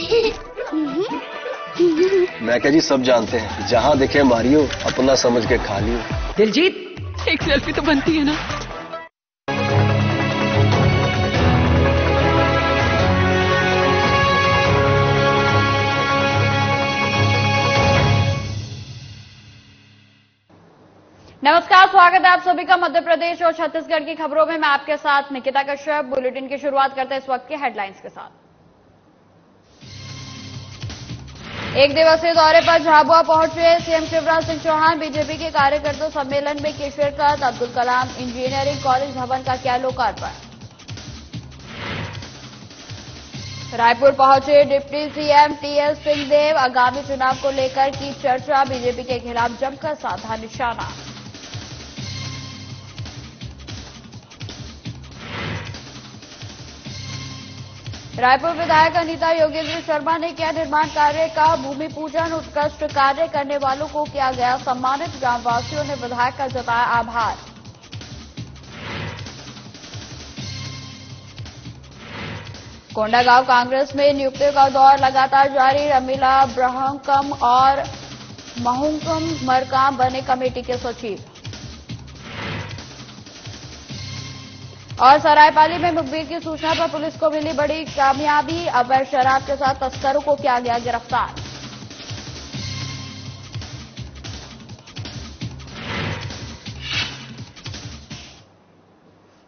मैं क्या जी, सब जानते हैं, जहाँ दिखे मारियो, अपना समझ के खा लियो। दिलजीत, एक सेल्फी तो बनती है ना। नमस्कार, स्वागत है आप सभी का मध्य प्रदेश और छत्तीसगढ़ की खबरों में। मैं आपके साथ निकिता कश्यप। बुलेटिन की शुरुआत करते हैं इस वक्त के हेडलाइंस के साथ। एक दिवसीय दौरे पर झाबुआ पहुंचे सीएम शिवराज सिंह चौहान। बीजेपी के कार्यकर्ता सम्मेलन में की शिरकत। अब्दुल कलाम इंजीनियरिंग कॉलेज भवन का किया लोकार्पण। रायपुर पहुंचे डिप्टी सीएम टीएस सिंहदेव। आगामी चुनाव को लेकर की चर्चा। बीजेपी के खिलाफ जमकर साधा निशाना। रायपुर विधायक अनीता योगेंद्र शर्मा ने किया निर्माण कार्य का भूमि पूजन। उत्कृष्ट कार्य करने वालों को किया गया सम्मानित। ग्रामवासियों ने विधायक का जताया आभार। कोंडागांव कांग्रेस में नियुक्तियों का दौर लगातार जारी। रमीला ब्रह्मकम और महुकम मरकाम बने कमेटी के सचिव। और सरायपाली में मुखबिर की सूचना पर पुलिस को मिली बड़ी कामयाबी। अवैध शराब के साथ तस्करों को किया गया गिरफ्तार।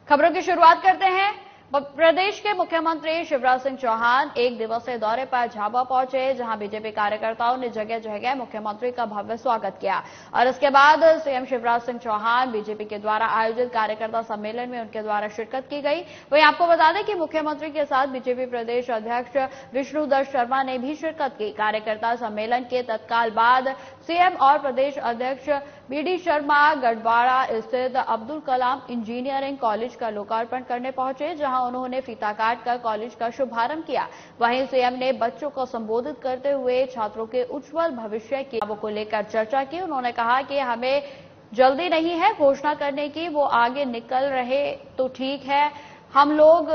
खबरों की शुरुआत करते हैं। प्रदेश के मुख्यमंत्री शिवराज सिंह चौहान एक दिवसीय दौरे पर झाबुआ पहुंचे, जहां बीजेपी कार्यकर्ताओं ने जगह जगह मुख्यमंत्री का भव्य स्वागत किया। और इसके बाद सीएम शिवराज सिंह चौहान बीजेपी के द्वारा आयोजित कार्यकर्ता सम्मेलन में उनके द्वारा शिरकत की गई। वहीं आपको बता दें कि मुख्यमंत्री के साथ बीजेपी प्रदेश अध्यक्ष विष्णुदत्त शर्मा ने भी शिरकत की। कार्यकर्ता सम्मेलन के तत्काल बाद सीएम और प्रदेश अध्यक्ष बीडी शर्मा गढ़वाड़ा स्थित अब्दुल कलाम इंजीनियरिंग कॉलेज का लोकार्पण करने पहुंचे, जहां उन्होंने फीता काटकर कॉलेज का शुभारंभ किया। वहीं सीएम ने बच्चों को संबोधित करते हुए छात्रों के उज्जवल भविष्य की को लेकर चर्चा की। उन्होंने कहा कि हमें जल्दी नहीं है घोषणा करने की, वो आगे निकल रहे तो ठीक है। हम लोग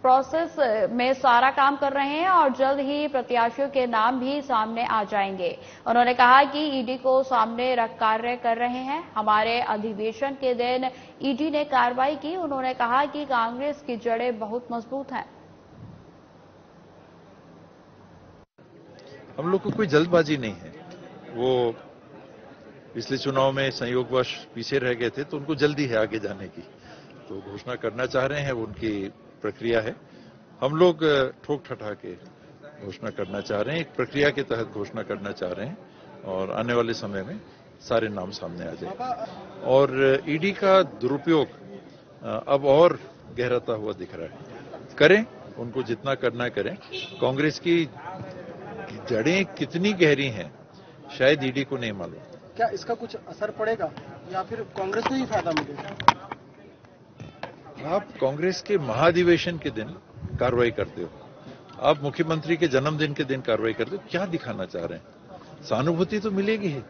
प्रोसेस में सारा काम कर रहे हैं और जल्द ही प्रत्याशियों के नाम भी सामने आ जाएंगे। उन्होंने कहा कि ईडी को सामने रख कार्य कर रहे हैं। हमारे अधिवेशन के दिन ईडी ने कार्रवाई की। उन्होंने कहा कि कांग्रेस की जड़ें बहुत मजबूत हैं। हम लोग को कोई जल्दबाजी नहीं है। वो पिछले चुनाव में संयोगवश पीछे रह गए थे, तो उनको जल्दी है आगे जाने की, तो घोषणा करना चाह रहे हैं, वो उनकी प्रक्रिया है। हम लोग ठोक ठठा के घोषणा करना चाह रहे हैं, एक प्रक्रिया के तहत घोषणा करना चाह रहे हैं और आने वाले समय में सारे नाम सामने आ जाए। और ईडी का दुरुपयोग अब और गहराता हुआ दिख रहा है। करें, उनको जितना करना करें। कांग्रेस की जड़ें कितनी गहरी हैं शायद ईडी को नहीं मालूम। क्या इसका कुछ असर पड़ेगा या फिर कांग्रेस को ही फायदा मिलेगा? आप कांग्रेस के महाधिवेशन के दिन कार्रवाई करते हो, आप मुख्यमंत्री के जन्मदिन के दिन कार्रवाई करते हो, क्या दिखाना चाह रहे हैं? सहानुभूति तो मिलेगी ही।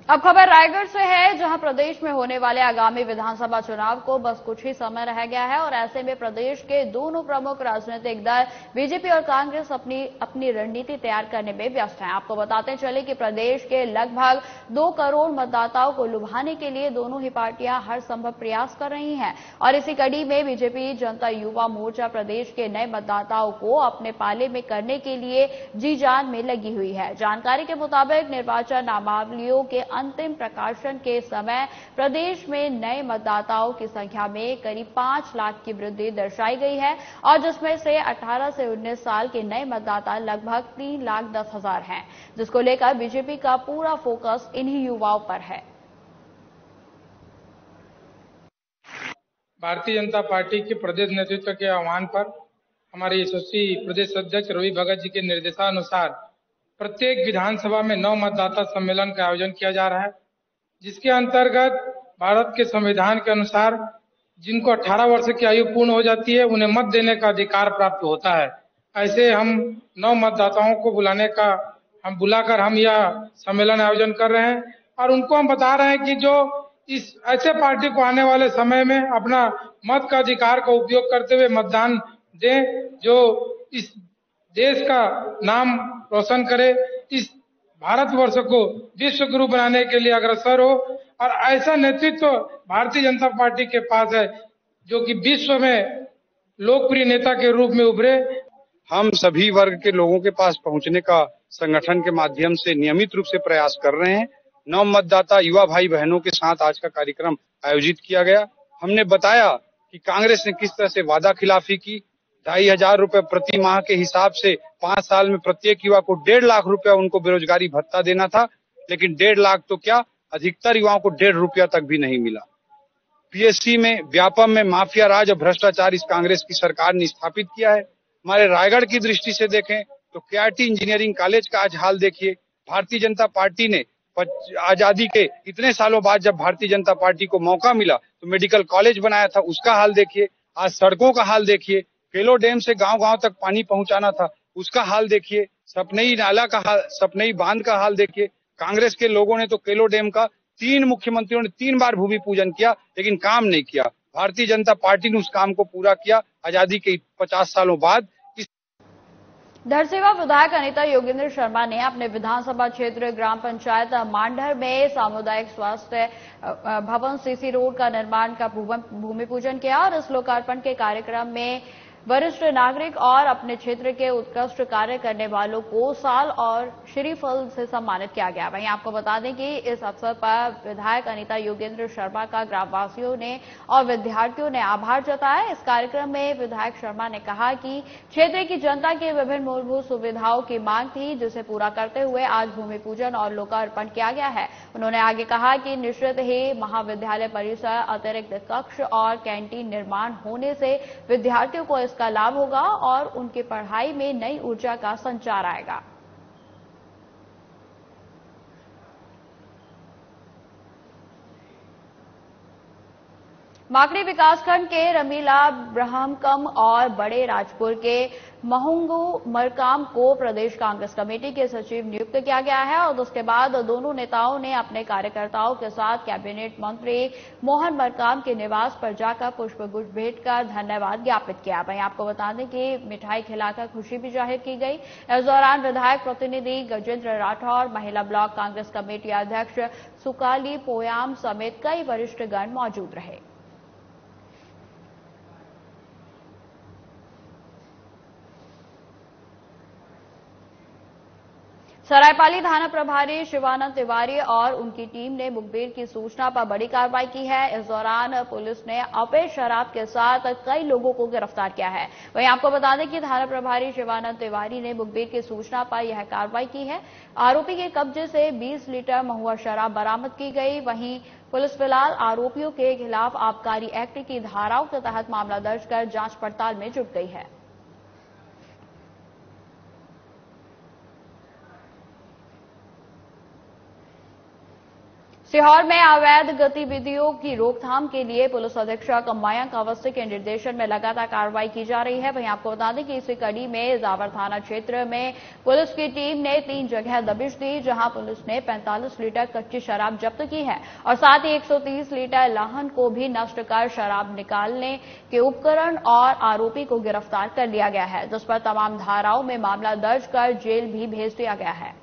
अब खबर रायगढ़ से है, जहां प्रदेश में होने वाले आगामी विधानसभा चुनाव को बस कुछ ही समय रह गया है और ऐसे में प्रदेश के दोनों प्रमुख राजनीतिक दल बीजेपी और कांग्रेस अपनी रणनीति तैयार करने में व्यस्त हैं। आपको बताते चले कि प्रदेश के लगभग 2 करोड़ मतदाताओं को लुभाने के लिए दोनों ही पार्टियां हर संभव प्रयास कर रही हैं। और इसी कड़ी में बीजेपी जनता युवा मोर्चा प्रदेश के नए मतदाताओं को अपने पाले में करने के लिए जी जान में लगी हुई है। जानकारी के मुताबिक निर्वाचन नामावलियों के अंतिम प्रकाशन के समय प्रदेश में नए मतदाताओं की संख्या में करीब 5 लाख की वृद्धि दर्शाई गई है और जिसमें से 18 से 19 साल के नए मतदाता लगभग 3,10,000 हैं, जिसको लेकर बीजेपी का पूरा फोकस इन्हीं युवाओं पर है। भारतीय जनता पार्टी के प्रदेश नेतृत्व के आह्वान पर हमारे यशस्वी प्रदेश अध्यक्ष रवि भगत जी के निर्देशानुसार प्रत्येक विधानसभा में 9 मतदाता सम्मेलन का आयोजन किया जा रहा है, जिसके अंतर्गत भारत के संविधान के अनुसार जिनको 18 वर्ष की आयु पूर्ण हो जाती है उन्हें मत देने का अधिकार प्राप्त होता है। ऐसे हम 9 मतदाताओं को बुलाकर हम यह सम्मेलन आयोजन कर रहे हैं और उनको हम बता रहे हैं कि जो इस ऐसे पार्टी को आने वाले समय में अपना मत का अधिकार का उपयोग करते हुए मतदान दें, जो इस देश का नाम रोशन करे, इस भारतवर्ष को विश्व गुरु बनाने के लिए अग्रसर हो। और ऐसा नेतृत्व भारतीय जनता पार्टी के पास है जो कि विश्व में लोकप्रिय नेता के रूप में उभरे। हम सभी वर्ग के लोगों के पास पहुंचने का संगठन के माध्यम से नियमित रूप से प्रयास कर रहे हैं। नव मतदाता युवा भाई बहनों के साथ आज का कार्यक्रम आयोजित किया गया। हमने बताया कि कांग्रेस ने किस तरह से वादा खिलाफी की। 2,500 रुपए प्रति माह के हिसाब से 5 साल में प्रत्येक युवा को 1.5 लाख रुपया उनको बेरोजगारी भत्ता देना था, लेकिन 1.5 लाख तो क्या, अधिकतर युवाओं को 1.5 रुपया तक भी नहीं मिला। पीएससी में व्यापम में माफिया राज और भ्रष्टाचार इस कांग्रेस की सरकार ने स्थापित किया है। हमारे रायगढ़ की दृष्टि से देखें तो केआईटी इंजीनियरिंग कॉलेज का आज हाल देखिए। भारतीय जनता पार्टी ने आजादी के इतने सालों बाद जब भारतीय जनता पार्टी को मौका मिला तो मेडिकल कॉलेज बनाया था, उसका हाल देखिए। आज सड़कों का हाल देखिए। केलो डैम से गांव-गांव तक पानी पहुंचाना था, उसका हाल देखिए। सपनई नाला का हाल, सपनई बांध का हाल देखिए। कांग्रेस के लोगों ने तो केलो डैम का 3 मुख्यमंत्रियों ने 3 बार भूमि पूजन किया, लेकिन काम नहीं किया। भारतीय जनता पार्टी ने उस काम को पूरा किया आजादी के 50 सालों बाद। धरसीवा विधायक अनीता योगेंद्र शर्मा ने अपने विधानसभा क्षेत्र ग्राम पंचायत मांडर में सामुदायिक स्वास्थ्य भवन सीसी रोड का निर्माण का भूमि पूजन किया और इस लोकार्पण के कार्यक्रम में वरिष्ठ नागरिक और अपने क्षेत्र के उत्कृष्ट कार्य करने वालों को साल और श्रीफल से सम्मानित किया गया। वहीं आपको बता दें कि इस अवसर पर विधायक अनीता योगेंद्र शर्मा का ग्रामवासियों ने और विद्यार्थियों ने आभार जताया। इस कार्यक्रम में विधायक शर्मा ने कहा कि क्षेत्र की जनता की विभिन्न मूलभूत सुविधाओं की मांग थी, जिसे पूरा करते हुए आज भूमि पूजन और लोकार्पण किया गया है। उन्होंने आगे कहा कि निश्चित ही महाविद्यालय परिसर, अतिरिक्त कक्ष और कैंटीन निर्माण होने से विद्यार्थियों को इसका लाभ होगा और उनकी पढ़ाई में नई ऊर्जा का संचार आएगा। माकड़ी विकासखंड के रमीला, ब्रह्मकम और बड़े राजपुर के महंगू मरकाम को प्रदेश कांग्रेस कमेटी के सचिव नियुक्त किया गया है और उसके बाद दोनों नेताओं ने अपने कार्यकर्ताओं के साथ कैबिनेट मंत्री मोहन मरकाम के निवास पर जाकर पुष्पगुच्छ भेंट कर धन्यवाद ज्ञापित किया। वहीं आपको बता दें कि मिठाई खिलाकर खुशी भी जाहिर की गई। इस दौरान विधायक प्रतिनिधि गजेंद्र राठौर, महिला ब्लॉक कांग्रेस कमेटी अध्यक्ष सुकाली पोयाम समेत कई वरिष्ठगण मौजूद रहे। सरायपाली थाना प्रभारी शिवानंद तिवारी और उनकी टीम ने मुखबिर की सूचना पर बड़ी कार्रवाई की है। इस दौरान पुलिस ने अवैध शराब के साथ कई लोगों को गिरफ्तार किया है। वहीं आपको बता दें कि थाना प्रभारी शिवानंद तिवारी ने मुखबिर की सूचना पर यह कार्रवाई की है। आरोपी के कब्जे से 20 लीटर महुआ शराब बरामद की गई। वहीं पुलिस फिलहाल आरोपियों के खिलाफ आबकारी एक्ट की धाराओं के तहत मामला दर्ज कर जांच पड़ताल में जुट गई है। सीहोर में अवैध गतिविधियों की रोकथाम के लिए पुलिस अधीक्षक मयंक अवस्थी के निर्देशन में लगातार कार्रवाई की जा रही है। वहीं आपको बता दें कि इसी कड़ी में जावर थाना क्षेत्र में पुलिस की टीम ने 3 जगह दबिश दी, जहां पुलिस ने 45 लीटर कच्ची शराब जब्त की है और साथ ही 130 लीटर लाहन को भी नष्ट कर शराब निकालने के उपकरण और आरोपी को गिरफ्तार कर लिया गया है, जिस पर तमाम धाराओं में मामला दर्ज कर जेल भी भेज दिया गया है।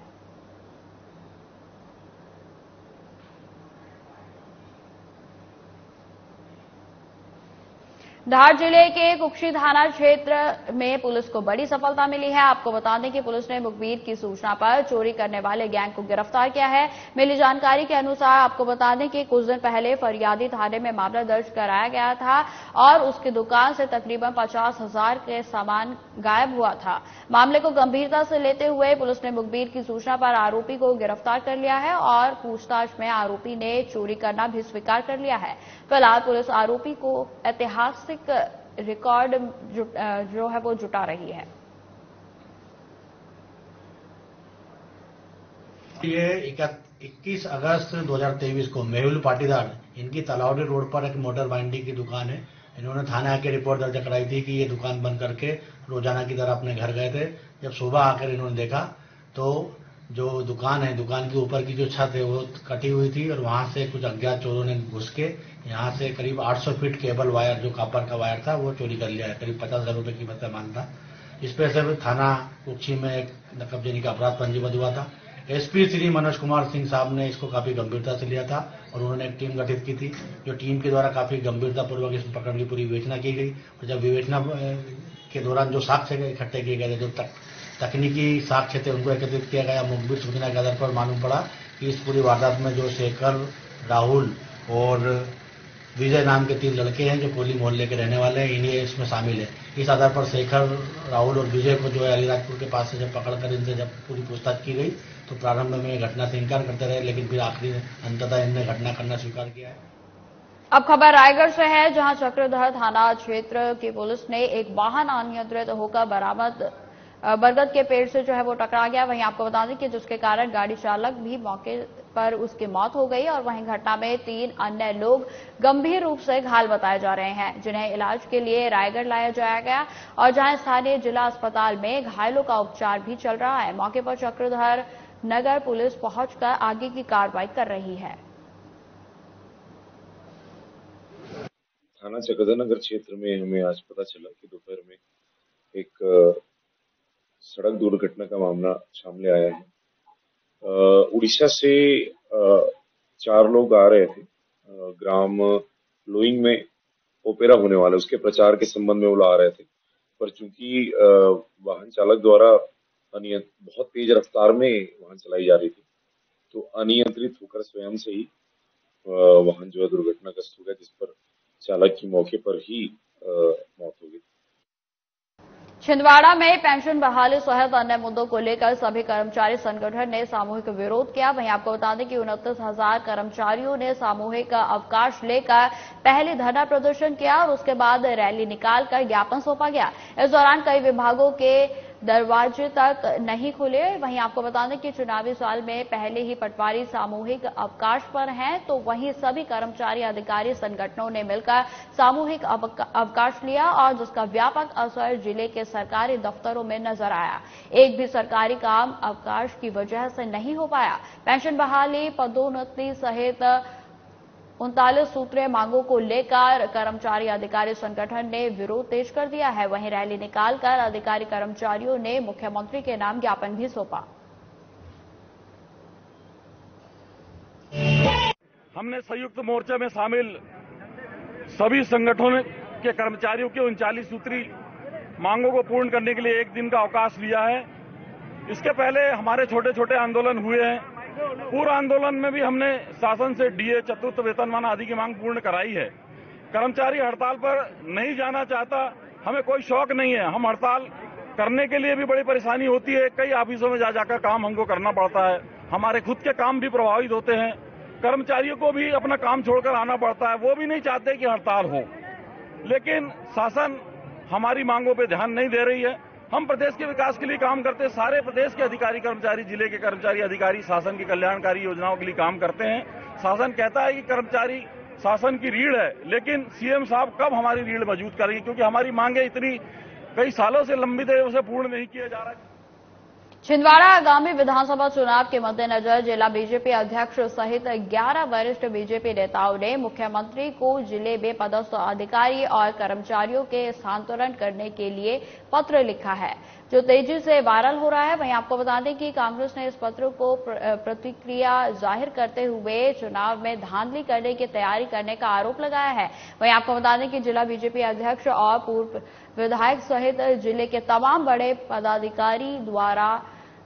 धार जिले के कुक्षी थाना क्षेत्र में पुलिस को बड़ी सफलता मिली है। आपको बता दें कि पुलिस ने मुखबिर की सूचना पर चोरी करने वाले गैंग को गिरफ्तार किया है। मिली जानकारी के अनुसार आपको बता दें कि कुछ दिन पहले फरियादी थाने में मामला दर्ज कराया गया था और उसकी दुकान से तकरीबन 50,000 के सामान गायब हुआ था। मामले को गंभीरता से लेते हुए पुलिस ने मुखबिर की सूचना पर आरोपी को गिरफ्तार कर लिया है और पूछताछ में आरोपी ने चोरी करना भी स्वीकार कर लिया है। फिलहाल पुलिस आरोपी को ऐतिहासिक रिकॉर्ड जो है वो जुटा रही है। ये 21 अगस्त 2023 को मेहुल पाटीदार, इनकी तलावड़ी रोड पर एक मोटर बाइंडिंग की दुकान है। इन्होंने थाने आके रिपोर्ट दर्ज कराई थी कि ये दुकान बंद करके रोजाना की तरह अपने घर गए थे। जब सुबह आकर इन्होंने देखा तो जो दुकान है, दुकान के ऊपर की जो छत है वो कटी हुई थी और वहां से कुछ अज्ञात चोरों ने घुस के यहाँ से करीब 800 फीट केबल वायर, जो कॉपर का वायर था, वो चोरी कर लिया है। करीब 50,000 रुपए कीमत का माल था। इस पर से थाना कुक्षी में एक नकब देने का अपराध पंजीबद्ध हुआ था। एसपी श्री मनोज कुमार सिंह साहब ने इसको काफी गंभीरता से लिया था और उन्होंने एक टीम गठित की थी, जो टीम के द्वारा काफी गंभीरता पूर्वक इस प्रकरण की पूरी विवेचना की गई। और जब विवेचना के दौरान जो साक्ष्य इकट्ठे किए गए थे, जो तकनीकी साक्ष्य थे, उनको एकत्रित किया गया। मुखबिर सूचना के आधार पर मालूम पड़ा कि इस पूरी वारदात में जो शेखर, राहुल और विजय नाम के 3 लड़के हैं जो कोली मोहल्ले के रहने वाले हैं, इन्हीं इसमें शामिल है। इस आधार पर शेखर, राहुल और विजय को जो है अलीराजपुर के पास से जब पकड़कर इनसे जब पूरी पूछताछ की गई तो प्रारंभ में घटना से इनकार करते रहे, लेकिन फिर आखिरी अंततः इनने घटना करना स्वीकार किया है। अब खबर रायगढ़ से है, जहां चक्रधर थाना क्षेत्र की पुलिस ने एक वाहन अनियंत्रित होकर बरामद बरगद के पेड़ से जो है वो टकरा गया। वहीं आपको बता दें कि जिसके कारण गाड़ी चालक भी मौके पर उसकी मौत हो गई और वहीं घटना में 3 अन्य लोग गंभीर रूप से घायल बताए जा रहे हैं, जिन्हें इलाज के लिए रायगढ़ लाया जाया गया और जहां स्थानीय जिला अस्पताल में घायलों का उपचार भी चल रहा है। मौके पर चक्रधर नगर पुलिस पहुंचकर आगे की कार्रवाई कर रही है। थाना चक्रधर नगर क्षेत्र में हमें आज पता चला कि दोपहर में एक सड़क दुर्घटना का मामला सामने आया है। उड़ीसा से 4 लोग आ रहे थे ग्राम लोइंग में ओपेरा होने वाला, उसके प्रचार के संबंध में वो आ रहे थे, पर चूंकि वाहन चालक द्वारा बहुत तेज रफ्तार में वाहन चलाई जा रही थी, तो अनियंत्रित होकर स्वयं से ही वाहन जो है दुर्घटनाग्रस्त हो गया, जिस पर चालक की मौके पर ही मौत हो गई। छिंदवाड़ा में पेंशन बहाली सहित अन्य मुद्दों को लेकर सभी कर्मचारी संगठन ने सामूहिक विरोध किया। वहीं आपको बता दें कि 29,000 कर्मचारियों ने सामूहिक अवकाश लेकर पहले धरना प्रदर्शन किया और उसके बाद रैली निकालकर ज्ञापन सौंपा गया। इस दौरान कई विभागों के दरवाजे तक नहीं खुले। वहीं आपको बता दें कि चुनावी साल में पहले ही पटवारी सामूहिक अवकाश पर हैं, तो वहीं सभी कर्मचारी अधिकारी संगठनों ने मिलकर सामूहिक अवकाश लिया और जिसका व्यापक असर जिले के सरकारी दफ्तरों में नजर आया। एक भी सरकारी काम अवकाश की वजह से नहीं हो पाया। पेंशन बहाली, पदोन्नति सहित 39 सूत्रीय मांगों को लेकर कर्मचारी अधिकारी संगठन ने विरोध तेज कर दिया है। वहीं रैली निकालकर अधिकारी कर्मचारियों ने मुख्यमंत्री के नाम ज्ञापन भी सौंपा। हमने संयुक्त मोर्चे में शामिल सभी संगठनों के कर्मचारियों की 39 सूत्री मांगों को पूर्ण करने के लिए 1 दिन का अवकाश लिया है। इसके पहले हमारे छोटे छोटे आंदोलन हुए हैं। पूर्व आंदोलन में भी हमने शासन से डीए, चतुर्थ वेतनमान आदि की मांग पूर्ण कराई है। कर्मचारी हड़ताल पर नहीं जाना चाहता, हमें कोई शौक नहीं है। हम हड़ताल करने के लिए भी बड़ी परेशानी होती है, कई ऑफिसों में जाकर काम हमको करना पड़ता है, हमारे खुद के काम भी प्रभावित होते हैं। कर्मचारियों को भी अपना काम छोड़कर आना पड़ता है, वो भी नहीं चाहते कि हड़ताल हो, लेकिन शासन हमारी मांगों पर ध्यान नहीं दे रही है। हम प्रदेश के विकास के लिए काम करते, सारे प्रदेश के अधिकारी कर्मचारी, जिले के कर्मचारी अधिकारी शासन की कल्याणकारी योजनाओं के लिए काम करते हैं। शासन कहता है कि कर्मचारी शासन की रीढ़ है, लेकिन सीएम साहब कब हमारी रीढ़ मजबूत करेंगे, क्योंकि हमारी मांगे इतनी कई सालों से लंबित है, उसे पूर्ण नहीं किया जा रहा है। छिंदवाड़ा आगामी विधानसभा चुनाव के मद्देनजर जिला बीजेपी अध्यक्ष सहित 11 वरिष्ठ बीजेपी नेताओं ने मुख्यमंत्री को जिले में पदस्थ अधिकारी और कर्मचारियों के स्थानांतरण करने के लिए पत्र लिखा है, जो तेजी से वायरल हो रहा है। वहीं आपको बता दें कि कांग्रेस ने इस पत्र को प्रतिक्रिया जाहिर करते हुए चुनाव में धांधली करने की तैयारी करने का आरोप लगाया है। वहीं आपको बता दें कि जिला बीजेपी अध्यक्ष और पूर्व विधायक सहित जिले के तमाम बड़े पदाधिकारी द्वारा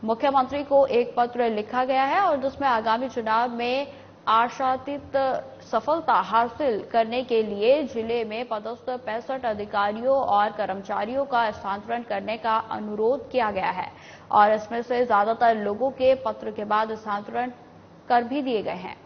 मुख्यमंत्री को एक पत्र लिखा गया है और जिसमें आगामी चुनाव में आशातीत सफलता हासिल करने के लिए जिले में पदस्थ 65 अधिकारियों और कर्मचारियों का स्थानांतरण करने का अनुरोध किया गया है और इसमें से ज्यादातर लोगों के पत्र के बाद स्थानांतरण कर भी दिए गए हैं।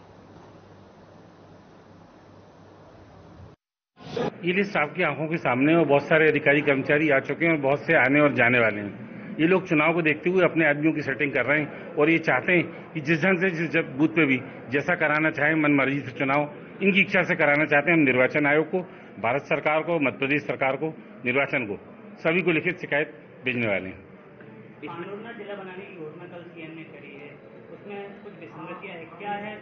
ये लिस्ट आपकी आंखों के सामने है और बहुत सारे अधिकारी कर्मचारी आ चुके हैं और बहुत से आने और जाने वाले हैं। ये लोग चुनाव को देखते हुए अपने आदमियों की सेटिंग कर रहे हैं और ये चाहते हैं कि जिस ढंग से जिस बूथ पे भी जैसा कराना चाहे मनमर्जी से चुनाव इनकी इच्छा से कराना चाहते हैं। हम निर्वाचन आयोग को, भारत सरकार को, मध्य प्रदेश सरकार को, निर्वाचन को सभी को लिखित शिकायत भेजने वाले हैं। पांडुरना जिला बनाने की घोषणा कल सीएम ने करी है, उसमें कुछ विसंगतियां है, क्या है?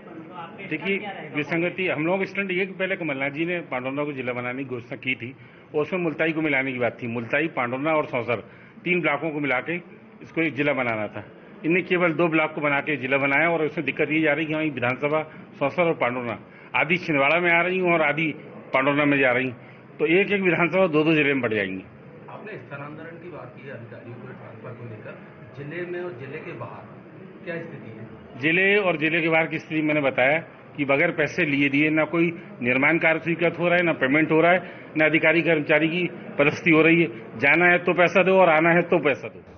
देखिए, विसंगति हम लोग स्टैंड ये कि पहले कमलनाथ जी ने पांडुरना को जिला बनाने की घोषणा की थी और उसमें मुल्ताई को मिलाने की बात थी। मुल्ताई, पांडुरना और सौंसर 3 ब्लॉकों को मिला के इसको एक जिला बनाना था। इन्हें केवल 2 ब्लॉक को बना के जिला बनाया और उसमें दिक्कत ये जा रही कि वहीं विधानसभा सौंसर और पांडुरना आधी छिंदवाड़ा में आ रही हूँ और आधी पांडुरना में जा रही, तो एक एक विधानसभा 2-2 जिले में बढ़ जाएंगी। आपने स्थानांतरण की बात की अधिकारियों को ट्रांसफर को लेकर, जिले में और जिले के बाहर क्या स्थिति है? जिले और जिले के बाहर की स्थिति मैंने बताया कि बगैर पैसे लिए दिए ना कोई निर्माण कार्य स्वीकृत हो रहा है, ना पेमेंट हो रहा है, ना अधिकारी कर्मचारी की पदस्थि हो रही है। जाना है तो पैसा दो और आना है तो पैसा दो।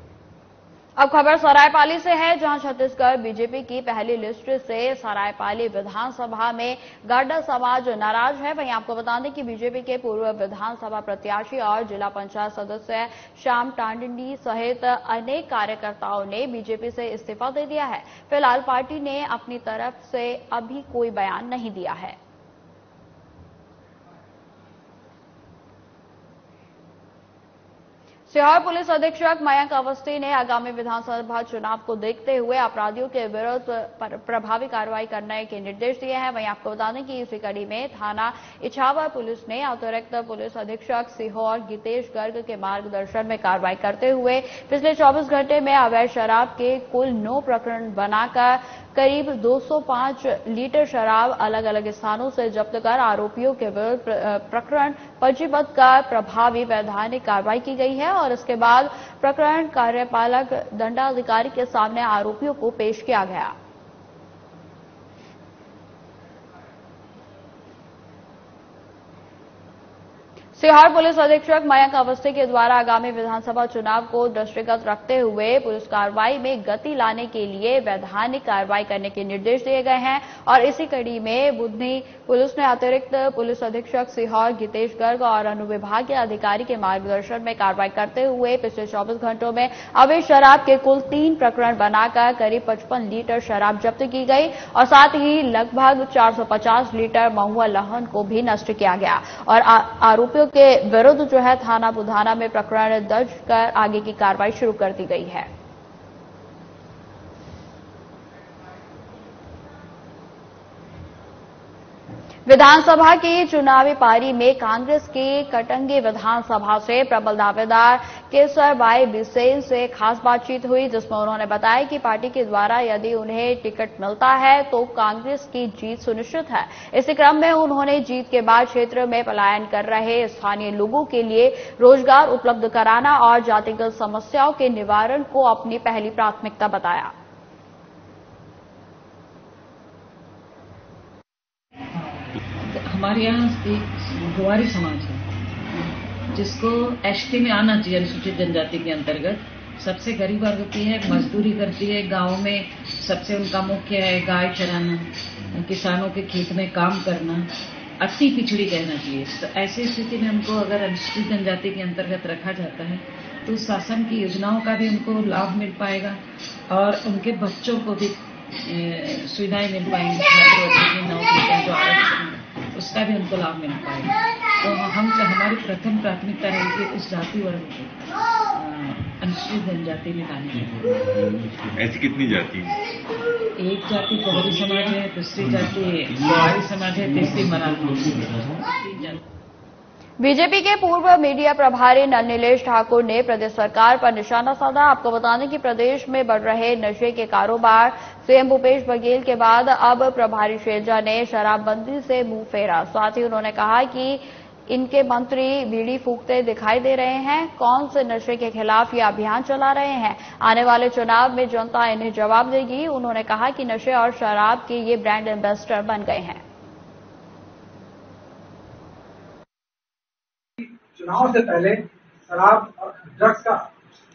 अब खबर सरायपाली से है, जहां छत्तीसगढ़ बीजेपी की पहली लिस्ट से सरायपाली विधानसभा में गाडा समाज नाराज है। वहीं आपको बता दें कि बीजेपी के पूर्व विधानसभा प्रत्याशी और जिला पंचायत सदस्य श्याम टांडी सहित अनेक कार्यकर्ताओं ने बीजेपी से इस्तीफा दे दिया है। फिलहाल पार्टी ने अपनी तरफ से अभी कोई बयान नहीं दिया है। सीहोर पुलिस अधीक्षक मयंक अवस्थी ने आगामी विधानसभा चुनाव को देखते हुए अपराधियों के विरुद्ध प्रभावी कार्रवाई करने के निर्देश दिए हैं। वहीं आपको बता दें कि इसी कड़ी में थाना इछावर पुलिस ने अतिरिक्त पुलिस अधीक्षक सीहोर गीतेश गर्ग के मार्गदर्शन में कार्रवाई करते हुए पिछले 24 घंटे में अवैध शराब के कुल 9 प्रकरण बनाकर करीब 205 लीटर शराब अलग अलग स्थानों से जब्त कर आरोपियों के विरुद्ध प्रकरण पंजीबद्ध कर प्रभावी वैधानिक कार्रवाई की गई है और इसके बाद प्रकरण कार्यपालक दंडाधिकारी के सामने आरोपियों को पेश किया गया। सीहोर पुलिस अधीक्षक मयंक अवस्थी के द्वारा आगामी विधानसभा चुनाव को दृष्टिगत रखते हुए पुलिस कार्रवाई में गति लाने के लिए वैधानिक कार्रवाई करने के निर्देश दिए गए हैं और इसी कड़ी में बुधनी पुलिस ने अतिरिक्त पुलिस अधीक्षक सीहोर गीतेश गर्ग और अनुविभागीय अधिकारी के मार्गदर्शन में कार्रवाई करते हुए पिछले 24 घंटों में अवैध शराब के कुल 3 प्रकरण बनाकर करीब 55 लीटर शराब जब्त की गई और साथ ही लगभग 450 लीटर महुआ लहन को भी नष्ट किया गया और आरोपियों के विरुद्ध जो है थाना बुधाना में प्रकरण दर्ज कर आगे की कार्रवाई शुरू कर दी गई है। विधानसभा की चुनावी पारी में कांग्रेस की कटंगी विधानसभा से प्रबल दावेदार केसर भाई बिसेन से खास बातचीत हुई, जिसमें उन्होंने बताया कि पार्टी के द्वारा यदि उन्हें टिकट मिलता है तो कांग्रेस की जीत सुनिश्चित है। इसी क्रम में उन्होंने जीत के बाद क्षेत्र में पलायन कर रहे स्थानीय लोगों के लिए रोजगार उपलब्ध कराना और जातिगत समस्याओं के निवारण को अपनी पहली प्राथमिकता बताया। हमारे यहाँ एक गुवारी समाज है जिसको एसटी में आना चाहिए, अनुसूचित जनजाति के अंतर्गत। सबसे गरीब वर्ग की है, मजदूरी करती है, गांव में सबसे उनका मुख्य है गाय चराना, किसानों के खेत में काम करना, अति पिछड़ी कहना चाहिए। तो ऐसी स्थिति में उनको अगर अनुसूचित जनजाति के अंतर्गत रखा जाता है तो शासन की योजनाओं का भी उनको लाभ मिल पाएगा और उनके बच्चों को भी सुविधाएं मिल पाएंगी, छात्रवृत्ति, नौकरी जो आरक्षण उसका भी उनको लाभ मिल पाएगा। तो हमारी प्रथम प्राथमिकता रहेगी उस जाति वर्ग को अनुसूचित जनजाति में लाने। ऐसी कितनी जाति है? एक जाति कोहरी समाज है, दूसरी जाति गुवारी समाज है, तीसरी मराठी। बीजेपी के पूर्व मीडिया प्रभारी नलिनीलेश ठाकुर ने प्रदेश सरकार पर निशाना साधा। आपको बता दें कि प्रदेश में बढ़ रहे नशे के कारोबार सीएम भूपेश बघेल के बाद अब प्रभारी शैलजा ने शराबबंदी से मुंह फेरा। साथ ही उन्होंने कहा कि इनके मंत्री बीड़ी फूकते दिखाई दे रहे हैं, कौन से नशे के खिलाफ ये अभियान चला रहे हैं, आने वाले चुनाव में जनता इन्हें जवाब देगी। उन्होंने कहा कि नशे और शराब के ये ब्रांड एम्बेसडर बन गए हैं। चुनाव से पहले शराब और ड्रग्स का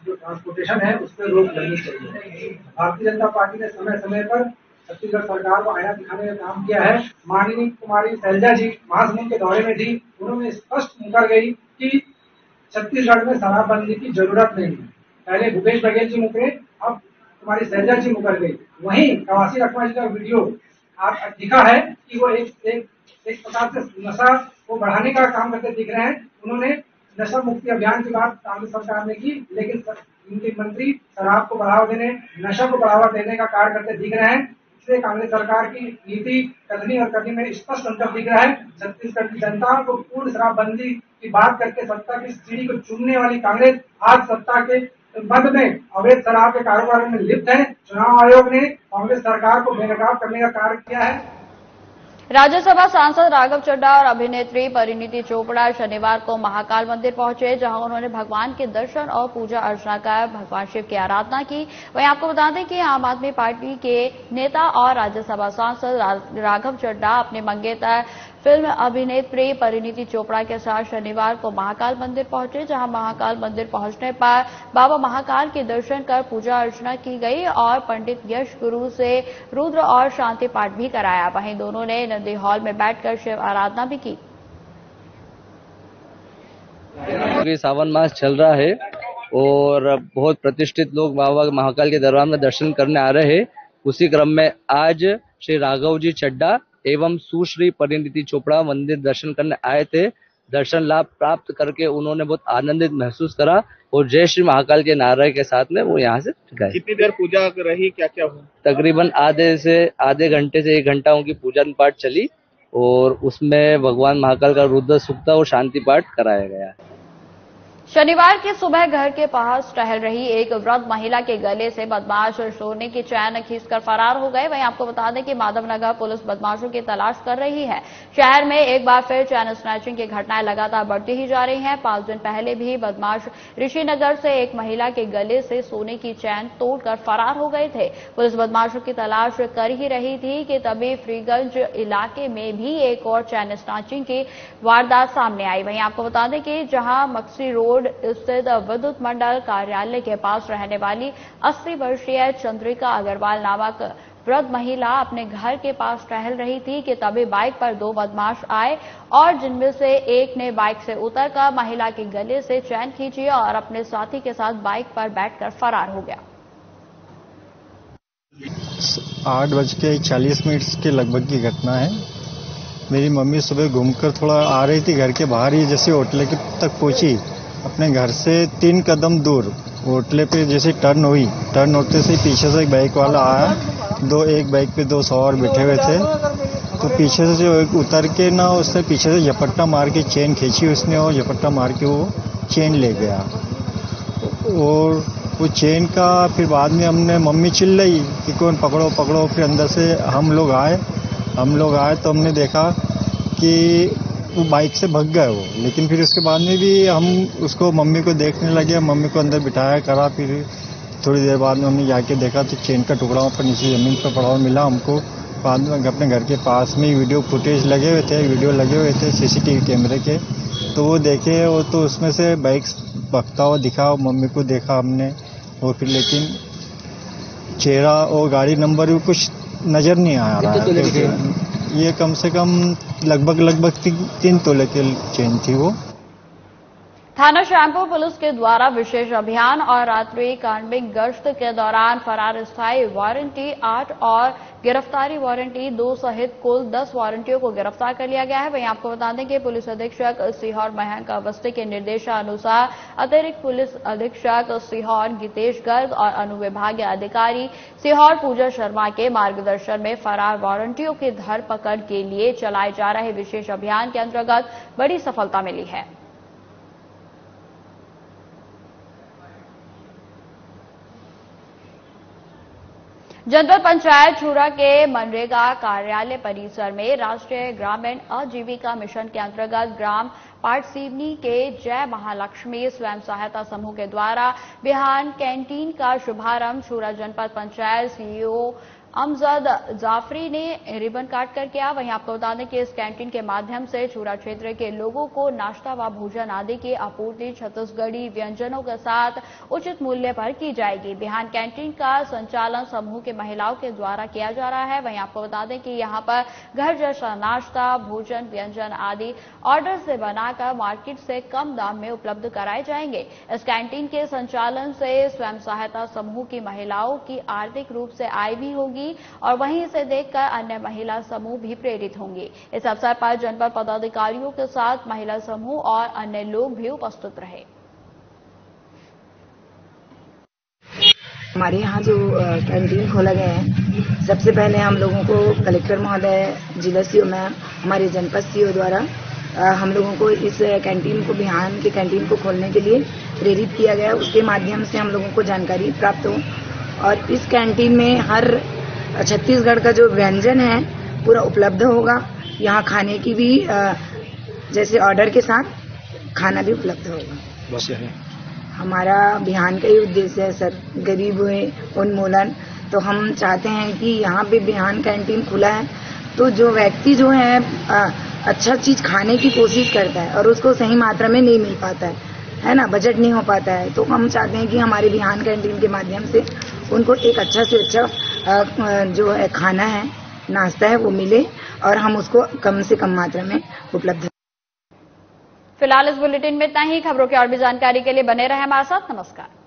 जो ट्रांसपोर्टेशन है उस पर रोक लगनी चाहिए। भारतीय जनता पार्टी ने समय समय पर छत्तीसगढ़ सरकार को आईना दिखाने का काम किया है। माननीय कुमारी शैलजा जी महासमुंद के दौरे में थी, उन्होंने स्पष्ट मुकर गई कि छत्तीसगढ़ में शराबबंदी की जरूरत नहीं है। पहले भूपेश बघेल जी मुकरे, अब कुमारी शैलजा जी मुकर गई। वहीं कवासी लखमा जी का वीडियो आप दिखा है कि वो एक प्रकार से नशा को बढ़ाने का काम करते दिख रहे हैं। उन्होंने नशा मुक्ति अभियान की बात कांग्रेस सरकार ने की, लेकिन इनके मंत्री शराब को बढ़ावा देने, नशा को बढ़ावा देने का कार्य करते दिख रहे हैं। इसलिए कांग्रेस सरकार की नीति कथनी और करनी में स्पष्ट अंतर दिख रहा है। छत्तीसगढ़ की जनता को पूर्ण शराबबंदी की बात करके सत्ता की सीढ़ी को चुनने वाली कांग्रेस आज सत्ता के मद में अवैध शराब के कारोबार में लिप्त हैं। चुनाव आयोग ने कांग्रेस सरकार को बेनकाब करने का कार्य किया है। राज्यसभा सांसद राघव चड्ढा और अभिनेत्री परिणीति चोपड़ा शनिवार को महाकाल मंदिर पहुंचे, जहां उन्होंने भगवान के दर्शन और पूजा अर्चना कर भगवान शिव की आराधना की। वहीं आपको बता दें कि आम आदमी पार्टी के नेता और राज्यसभा सांसद राघव चड्ढा अपने मंगेतर फिल्म अभिनेत्री परिणीति चोपड़ा के साथ शनिवार को महाकाल मंदिर पहुंचे, जहां महाकाल मंदिर पहुंचने पर बाबा महाकाल के दर्शन कर पूजा अर्चना की गई और पंडित यश गुरु से रुद्र और शांति पाठ भी कराया। वहीं दोनों ने नंदी हॉल में बैठकर शिव आराधना भी की। सावन मास चल रहा है और बहुत प्रतिष्ठित लोग बाबा महाकाल के दरबार में दर्शन करने आ रहे हैं। उसी क्रम में आज श्री राघव जी चड्ढा एवं सुश्री परिणीति चोपड़ा मंदिर दर्शन करने आए थे। दर्शन लाभ प्राप्त करके उन्होंने बहुत आनंदित महसूस करा और जय श्री महाकाल के नारे के साथ में वो यहाँ से गए। कितनी देर पूजा रही, क्या क्या हुआ? तकरीबन आधे घंटे से 1 घंटा उनकी पूजन पाठ चली और उसमें भगवान महाकाल का रुद्र सूक्त और शांति पाठ कराया गया। शनिवार की सुबह घर के पास टहल रही एक वृद्ध महिला के गले से बदमाश सोने की चैन खींचकर फरार हो गए। वहीं आपको बता दें कि माधवनगर पुलिस बदमाशों की तलाश कर रही है। शहर में एक बार फिर चैन स्नैचिंग की घटनाएं लगातार बढ़ती ही जा रही हैं। 5 दिन पहले भी बदमाश ऋषिनगर से एक महिला के गले से सोने की चैन तोड़कर फरार हो गए थे। पुलिस बदमाशों की तलाश कर ही रही थी कि तभी फ्रीगंज इलाके में भी एक और चैन स्नैचिंग की वारदात सामने आई। वहीं आपको बता दें कि जहां मक्सी रोड स्थित विद्युत मंडल कार्यालय के पास रहने वाली 80 वर्षीय चंद्रिका अग्रवाल नामक वृद्ध महिला अपने घर के पास टहल रही थी कि तभी बाइक पर 2 बदमाश आए और जिनमें से एक ने बाइक से उतरकर महिला के गले से चैन खींची और अपने साथी के साथ बाइक पर बैठकर फरार हो गया। 8:40 के लगभग की घटना है। मेरी मम्मी सुबह घूमकर थोड़ा आ रही थी, घर के बाहर ही जैसे होटल तक पहुंची, अपने घर से 3 कदम दूर होटले पे जैसे टर्न होते से पीछे से एक बाइक वाला आया। एक बाइक पे 2 सवार बैठे हुए थे, तो पीछे से जो उतर के ना उससे पीछे से झपट्टा मार के चेन खींची उसने और झपट्टा मार के वो चेन ले गया। और वो चेन का फिर बाद में हमने मम्मी चिल्लाई कि कौन पकड़ो। फिर अंदर से हम लोग आए तो हमने देखा कि वो बाइक से भग गए वो। लेकिन फिर उसके बाद में भी हम उसको मम्मी को देखने लगे, मम्मी को अंदर बिठाया करा। फिर थोड़ी देर बाद में हमने जाके देखा तो चेन का टुकड़ा ऊपर नीचे ज़मीन पर पड़ा हुआ मिला हमको। बाद में अपने घर के पास में वीडियो लगे हुए थे सीसीटीवी कैमरे के, तो वो देखे वो तो उसमें से बाइक भगता हुआ दिखा। मम्मी को देखा हमने और फिर लेकिन चेहरा और गाड़ी नंबर भी कुछ नज़र नहीं आ रहा है। ये कम से कम लगभग 3 तोले की चेन थी वो। थाना श्यामपुर पुलिस के द्वारा विशेष अभियान और रात्रि कार्बिंग गश्त के दौरान फरार स्थायी वारंटी 8 और गिरफ्तारी वारंटी 2 सहित कुल 10 वारंटियों को गिरफ्तार कर लिया गया है। वहीं आपको बता दें कि पुलिस अधीक्षक सीहोर मयंक अवस्थी के निर्देशानुसार अतिरिक्त पुलिस अधीक्षक सीहोर गीतेश गर्ग और अनुविभागीय अधिकारी सीहोर पूजा शर्मा के मार्गदर्शन में फरार वारंटियों की धरपकड़ के लिए चलाए जा रहे विशेष अभियान के अंतर्गत बड़ी सफलता मिली है। जनपद पंचायत छूरा के मनरेगा कार्यालय परिसर में राष्ट्रीय ग्रामीण आजीविका मिशन के अंतर्गत ग्राम पाटसीवनी के जय महालक्ष्मी स्वयं सहायता समूह के द्वारा बिहान कैंटीन का शुभारंभ छूरा जनपद पंचायत सीईओ अमजद जाफरी ने रिबन काट कर किया। वहीं आपको बता दें कि इस कैंटीन के माध्यम से छूरा क्षेत्र के लोगों को नाश्ता व भोजन आदि की आपूर्ति छत्तीसगढ़ी व्यंजनों के साथ उचित मूल्य पर की जाएगी। बिहान कैंटीन का संचालन समूह के महिलाओं के द्वारा किया जा रहा है। वहीं आपको बता दें कि यहां पर घर जैसा नाश्ता भोजन व्यंजन आदि ऑर्डर से बनाकर मार्केट से कम दाम में उपलब्ध कराए जाएंगे। इस कैंटीन के संचालन से स्वयं सहायता समूह की महिलाओं की आर्थिक रूप से आय भी होगी और वहीं इसे देखकर अन्य महिला समूह भी प्रेरित होंगे। इस अवसर पर जनपद पदाधिकारियों के साथ महिला समूह और अन्य लोग भी उपस्थित रहे। हमारे यहाँ जो कैंटीन खोला गया है, सबसे पहले हम लोगों को कलेक्टर महोदय, जिला सीओ मैम, हमारे जनपद सीओ द्वारा हम लोगों को इस कैंटीन को, बिहान के कैंटीन को खोलने के लिए प्रेरित किया गया। उसके माध्यम से हम लोगों को जानकारी प्राप्त हो और इस कैंटीन में हर छत्तीसगढ़ का जो व्यंजन है पूरा उपलब्ध होगा। यहाँ खाने की भी जैसे ऑर्डर के साथ खाना भी उपलब्ध होगा। बस है हमारा बिहान का ही उद्देश्य है सर, गरीब हुए उन्मूलन। तो हम चाहते हैं कि यहाँ पे बिहान कैंटीन खुला है तो जो व्यक्ति जो है अच्छा चीज खाने की कोशिश करता है और उसको सही मात्रा में नहीं मिल पाता है ना, बजट नहीं हो पाता है, तो हम चाहते हैं कि हमारे बिहान कैंटीन के माध्यम से उनको एक अच्छा से अच्छा जो है खाना है, नाश्ता है, वो मिले और हम उसको कम से कम मात्रा में उपलब्ध। फिलहाल इस बुलेटिन में इतना ही। खबरों की और भी जानकारी के लिए बने रहे हमारे साथ। नमस्कार।